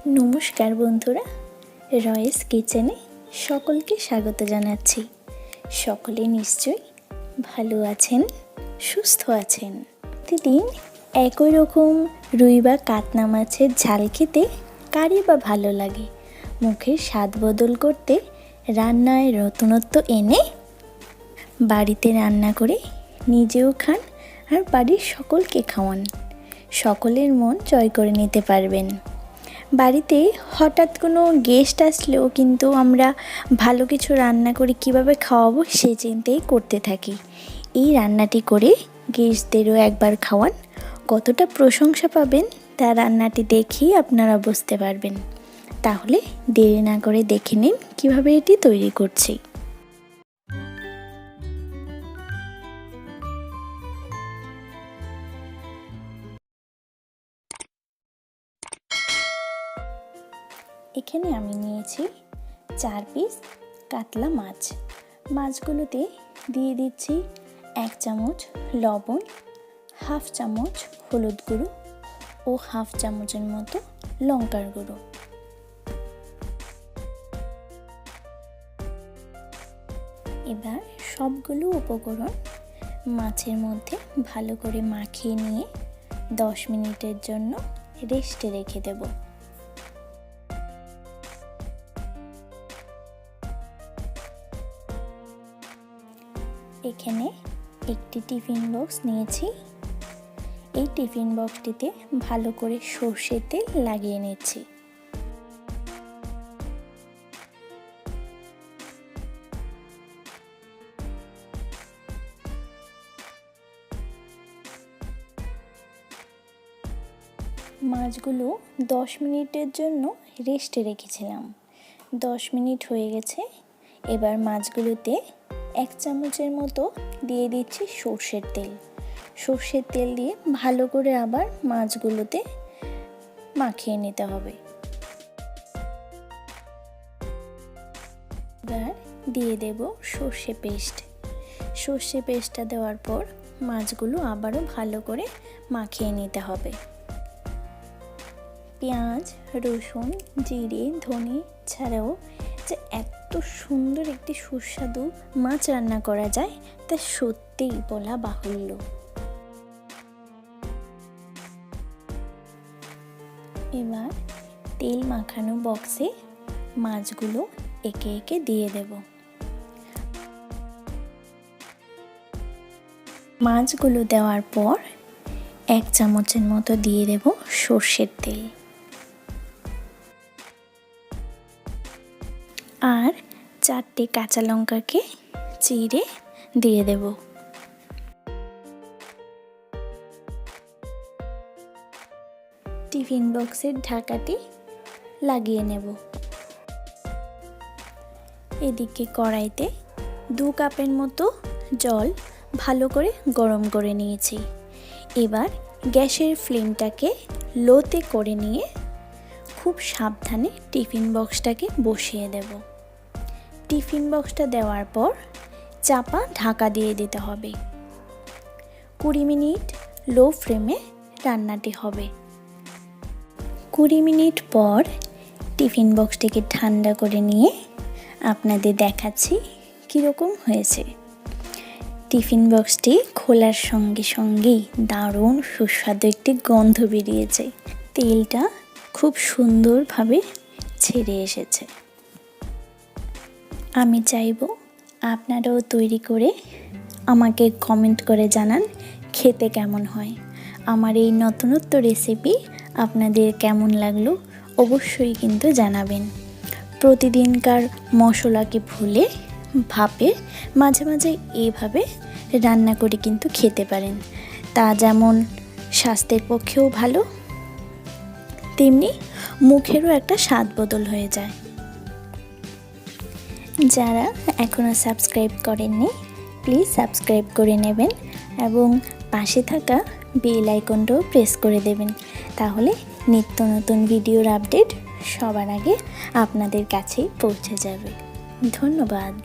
নমস্কার বন্ধুরা, রয়েস কিচেনে সকলকে স্বাগত জানাচ্ছি। সকলে নিশ্চয়ই ভালো আছেন, সুস্থ আছেন। প্রতিদিন একই রকম রুই বা কাতলা মাছের ঝাল খেতে কারই বা ভালো লাগে। মুখের স্বাদ বদল করতে রান্নায় নতুনত্ব এনে বাড়িতে রান্না করে নিজেও খান আর বাড়ির সকলকে খাওয়ান। সকলের মন জয় করে নিতে পারবেন। বাড়িতে হঠাৎ কোনো গেস্ট আসলেও কিন্তু আমরা ভালো কিছু রান্না করে কিভাবে খাওয়াবো সে চিন্তাই করতে থাকি। এই রান্নাটি করে গেস্টদেরও একবার খাওয়ান, কতটা প্রশংসা পাবেন তা রান্নাটি দেখেই আপনারা বুঝতে পারবেন। তাহলে দেরি না করে দেখে নিন কীভাবে এটি তৈরি করছি। এখানে আমি নিয়েছি 4 পিস কাতলা মাছ। মাছগুলোতে দিয়ে দিচ্ছি 1 চামচ লবণ, হাফ চামচ হলুদ গুঁড়ো ও হাফ চামচের মতো লঙ্কার গুঁড়ো। এবার সবগুলো উপকরণ মাছের মধ্যে ভালো করে মাখিয়ে নিয়ে 10 মিনিটের জন্য রেস্টে রেখে দেব। এখানে একটি টিফিন বক্স নিয়েছি। এই টিফিন বক্সটিতে ভালো করে সর্ষের তেল লাগিয়ে নিচ্ছি। মাছগুলো 10 মিনিটের জন্য রেস্টে রেখেছিলাম। 10 মিনিট হয়ে গেছে। এবার মাছগুলোতে 1 চামচের মতো দিয়ে দিচ্ছি সর্ষের তেল। সর্ষের তেল দিয়ে ভালো করে আবার মাছগুলোতে মাখিয়ে নিতে হবে। এবার দিয়ে দেব সর্ষে পেস্ট। সর্ষে পেস্টটা দেওয়ার পর মাছগুলো আবারও ভালো করে মাখিয়ে নিতে হবে। পেঁয়াজ, রসুন, জিরে, ধনে ছাড়াও যে এত সুন্দর একটি সুস্বাদু মাছ রান্না করা যায় তা সত্যিই বলা বাহুল্য। এবার তেল মাখানো বক্সে মাছগুলো একে একে দিয়ে দেব। মাছগুলো দেওয়ার পর 1 চামচের মতো দিয়ে দেব সর্ষের তেল আর 4টে কাঁচা লঙ্কাকে চিড়ে দিয়ে দেব। টিফিন বক্সের ঢাকাটি লাগিয়ে নেব। এদিকে কড়াইতে 2 কাপের মতো জল ভালো করে গরম করে নিয়েছি। এবার গ্যাসের ফ্লেমটাকে লোতে করে নিয়ে খুব সাবধানে টিফিন বক্সটাকে বসিয়ে দেব। টিফিন বক্সটা দেওয়ার পর চাপা ঢাকা দিয়ে দিতে হবে। 20 মিনিট লো ফ্লেমে রান্নাটি হবে। 20 মিনিট পর টিফিন বক্সটিকে ঠান্ডা করে নিয়ে আপনাদের দেখাচ্ছি কীরকম হয়েছে। টিফিন বক্সটি খোলার সঙ্গে সঙ্গেই দারুণ সুস্বাদু একটি গন্ধ বেরিয়েছে। তেলটা খুব সুন্দরভাবে ছেড়ে এসেছে। আমি চাইব আপনারাও তৈরি করে আমাকে কমেন্ট করে জানান খেতে কেমন হয়। আমার এই নতুনত্ব রেসিপি আপনাদের কেমন লাগলো অবশ্যই কিন্তু জানাবেন। প্রতিদিনকার মশলাকে ভুলে ভাপে মাঝে মাঝে এইভাবে রান্না করে কিন্তু খেতে পারেন। তা যেমন স্বাস্থ্যের পক্ষেও ভালো, তেমনি মুখেরও একটা স্বাদ বদল হয়ে যায়। যারা এখনও সাবস্ক্রাইব করেননি প্লিজ সাবস্ক্রাইব করে নেবেন এবং পাশে থাকা বেল আইকনটাও প্রেস করে দেবেন। তাহলে নিত্য নতুন ভিডিওর আপডেট সবার আগে আপনাদের কাছেই পৌঁছে যাবে। ধন্যবাদ।